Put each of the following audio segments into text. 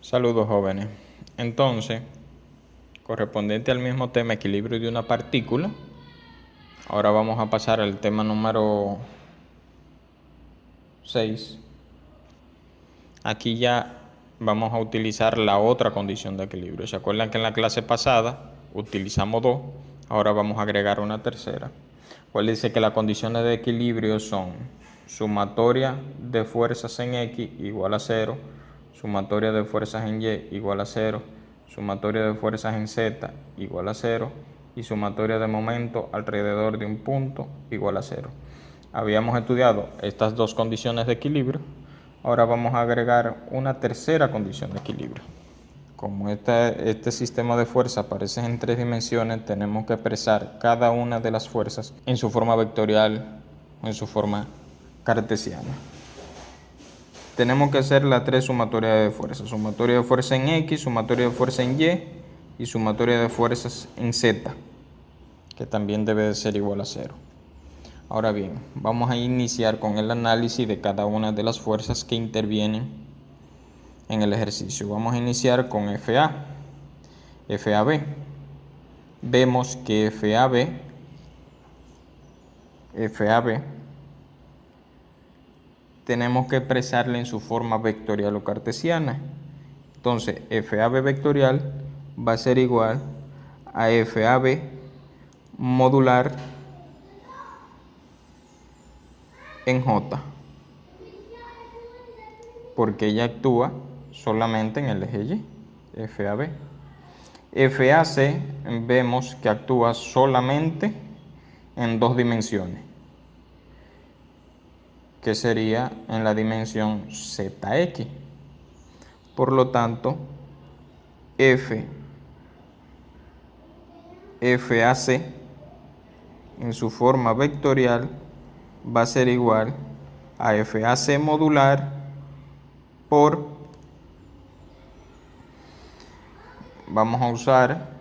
Saludos jóvenes. Entonces, correspondiente al mismo tema equilibrio de una partícula, ahora vamos a pasar al tema número 6. Aquí ya vamos a utilizar la otra condición de equilibrio. ¿Se acuerdan que en la clase pasada utilizamos dos? Ahora vamos a agregar una tercera. Pues dice que las condiciones de equilibrio son sumatoria de fuerzas en X igual a 0, sumatoria de fuerzas en Y igual a 0, sumatoria de fuerzas en Z igual a 0 y sumatoria de momento alrededor de un punto igual a 0. Habíamos estudiado estas dos condiciones de equilibrio. Ahora vamos a agregar una tercera condición de equilibrio. Como este sistema de fuerza aparece en tres dimensiones, tenemos que expresar cada una de las fuerzas en su forma vectorial o en su forma cartesiana. Tenemos que hacer las tres sumatorias de fuerzas. Sumatoria de fuerza en X, sumatoria de fuerza en Y y sumatoria de fuerzas en Z, que también debe de ser igual a 0. Ahora bien, vamos a iniciar con el análisis de cada una de las fuerzas que intervienen en el ejercicio. Vamos a iniciar con FA, FAB. Vemos que FAB tenemos que expresarla en su forma vectorial o cartesiana. Entonces, FAB vectorial va a ser igual a FAB modular en J, porque ella actúa solamente en el eje Y, FAB. FAC vemos que actúa solamente en dos dimensiones, que sería en la dimensión ZX. Por lo tanto, FAC en su forma vectorial va a ser igual a FAC modular por, vamos a usar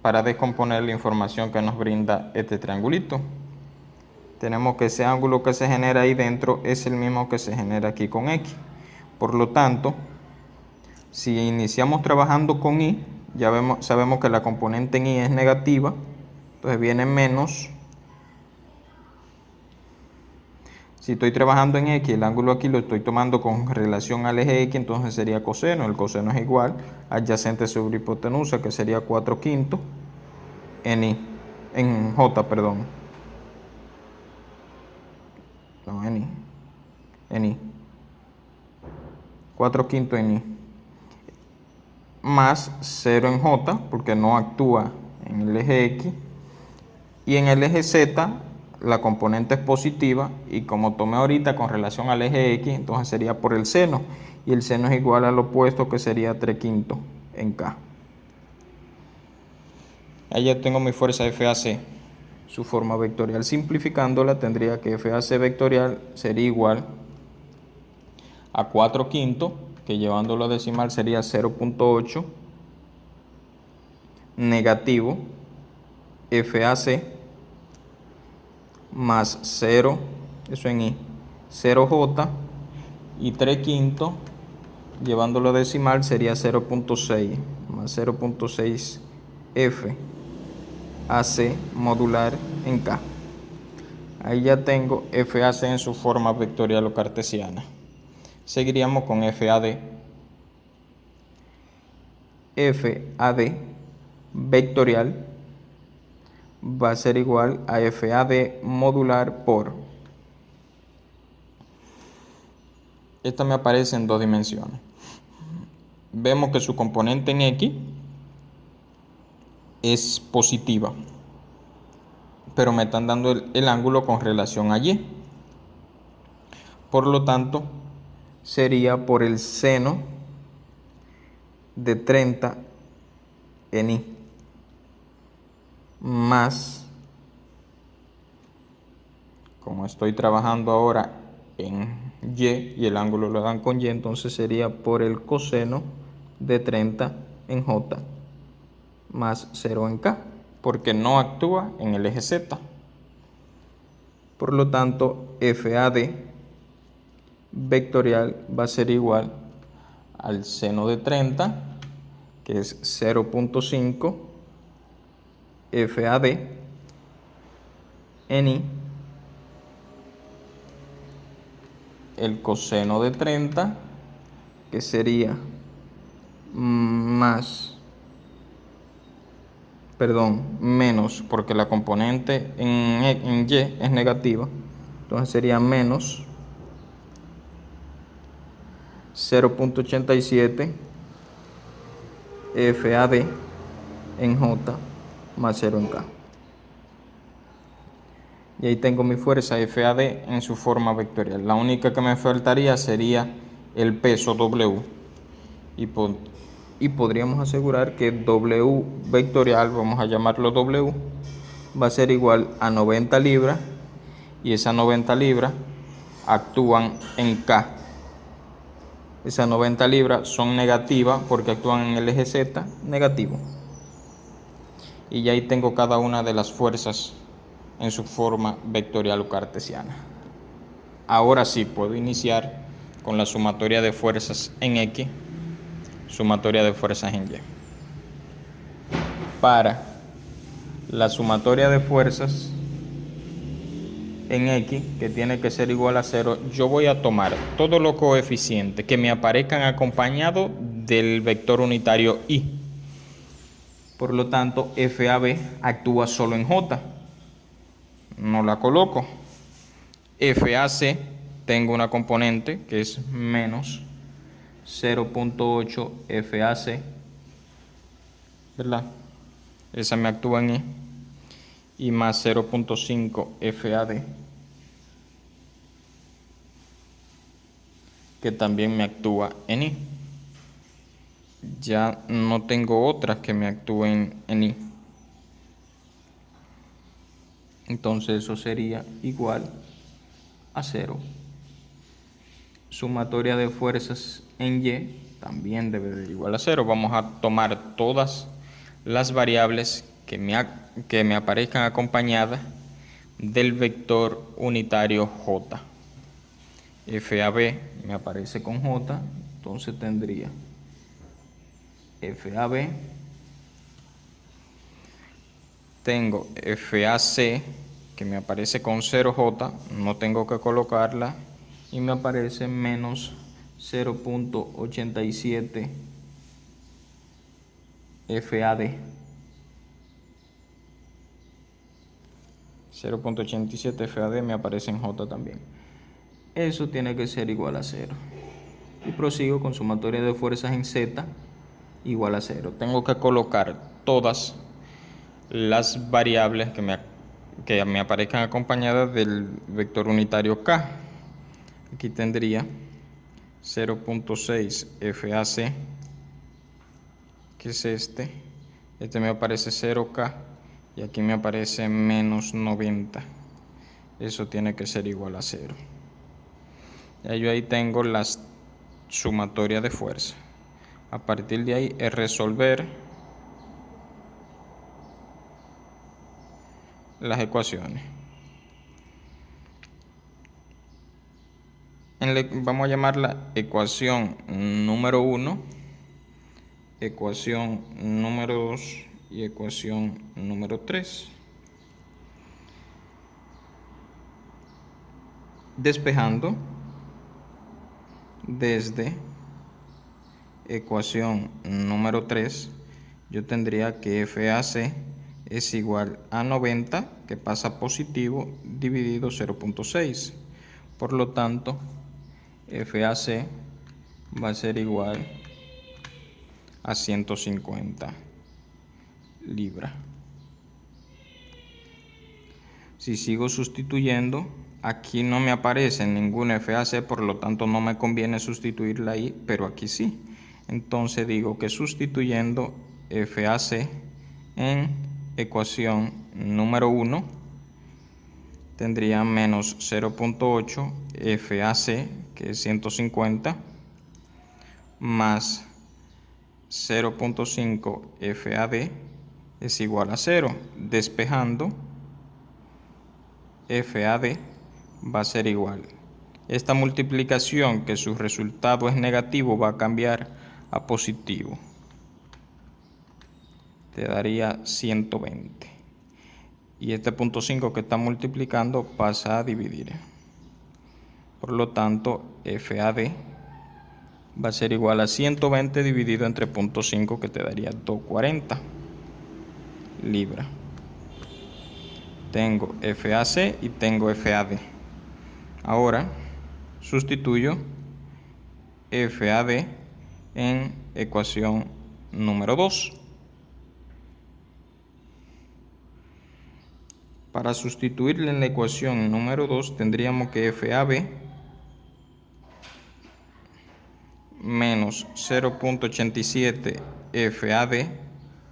para descomponer la información que nos brinda este triangulito. Tenemos que ese ángulo que se genera ahí dentro es el mismo que se genera aquí con X. Por lo tanto, si iniciamos trabajando con Y, ya sabemos que la componente en Y es negativa, entonces viene menos. Si estoy trabajando en X, el ángulo aquí lo estoy tomando con relación al eje X, entonces sería coseno. El coseno es igual a adyacente sobre hipotenusa, que sería 4/5 en J, perdón. No, en I. 4/5 en I. Más 0 en J, porque no actúa en el eje X. Y en el eje Z, la componente es positiva, y como tomé ahorita con relación al eje X, entonces sería por el seno, y el seno es igual al opuesto, que sería 3/5 en K. Ahí ya tengo mi fuerza FAC, su forma vectorial. Simplificándola, tendría que FAC vectorial sería igual a 4/5, que llevándolo a decimal sería 0.8, negativo FAC más 0, eso en I, 0J, y 3/5, llevándolo a decimal sería 0.6, más 0.6 F AC modular en K. Ahí ya tengo FAC en su forma vectorial o cartesiana. Seguiríamos con FAD. FAD vectorial va a ser igual a FAD modular por, esta me aparece en dos dimensiones. Vemos que su componente en X es positiva, pero me están dando el ángulo con relación a Y. Por lo tanto, sería por el seno de 30 en I, más, como estoy trabajando ahora en Y el ángulo lo dan con Y, entonces sería por el coseno de 30 en J más 0 en K, porque no actúa en el eje Z. Por lo tanto, FAD vectorial va a ser igual al seno de 30, que es 0.5 FAD en I, el coseno de 30, que sería menos, porque la componente en Y es negativa, entonces sería menos 0.87 FAD en J más 0 en K. Y ahí tengo mi fuerza FAD en su forma vectorial. La única que me faltaría sería el peso W. Y podríamos asegurar que W vectorial, vamos a llamarlo W, va a ser igual a 90 libras. Y esas 90 libras actúan en K. Esas 90 libras son negativas porque actúan en el eje Z negativo. Y ya ahí tengo cada una de las fuerzas en su forma vectorial o cartesiana. Ahora sí puedo iniciar con la sumatoria de fuerzas en X, sumatoria de fuerzas en Y. Para la sumatoria de fuerzas en X, que tiene que ser igual a 0, yo voy a tomar todos los coeficientes que me aparezcan acompañados del vector unitario Y. Por lo tanto, FAB actúa solo en J. No la coloco. FAC, tengo una componente que es menos 0.8 FAC, ¿verdad? Esa me actúa en I. Y más 0.5 FAD, que también me actúa en I. Ya no tengo otras que me actúen en I. Entonces eso sería igual a 0. Sumatoria de fuerzas en Y también debe de igual a 0. Vamos a tomar todas las variables que me aparezcan acompañadas del vector unitario J. FAB me aparece con J, entonces tendría FAB, tengo FAC que me aparece con 0J, no tengo que colocarla, y me aparece menos 0.87 FAD. 0.87 FAD me aparece en J también. Eso tiene que ser igual a 0. Y prosigo con sumatoria de fuerzas en Z igual a 0. Tengo que colocar todas las variables que me aparezcan acompañadas del vector unitario K. Aquí tendría 0.6 FAC, que es este. Este me aparece 0K y aquí me aparece menos 90. Eso tiene que ser igual a 0. Ya yo ahí tengo las sumatorias de fuerza. A partir de ahí es resolver las ecuaciones. Vamos a llamarla ecuación número 1, ecuación número 2 y ecuación número 3. Despejando desde ecuación número 3, yo tendría que FAC es igual a 90, que pasa positivo, dividido 0.6. Por lo tanto, FAC va a ser igual a 150 libras. Si sigo sustituyendo, aquí no me aparece ninguna FAC, por lo tanto no me conviene sustituirla ahí, pero aquí sí. Entonces digo que sustituyendo FAC en ecuación número 1, tendría menos 0.8 FAC, que es 150, más 0.5 FAD es igual a 0. Despejando, FAD va a ser igual Esta multiplicación, que su resultado es negativo, va a cambiar a positivo. Te daría 120. Y este punto 5 que está multiplicando pasa a dividir. Por lo tanto, FAD va a ser igual a 120 dividido entre punto 5, que te daría 240 libras. Tengo FAC y tengo FAD. Ahora sustituyo FAD en ecuación número 2. Para sustituirle en la ecuación número 2 tendríamos que FAB menos 0.87 FAD,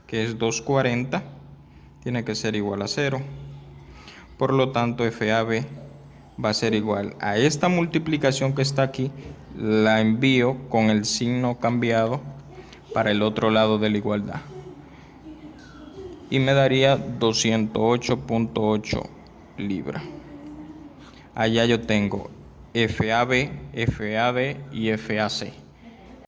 que es 240, tiene que ser igual a 0. Por lo tanto, FAB va a ser igual a esta multiplicación que está aquí, la envío con el signo cambiado para el otro lado de la igualdad. Y me daría 208.8 libras. Allá yo tengo FAB, FAD y FAC.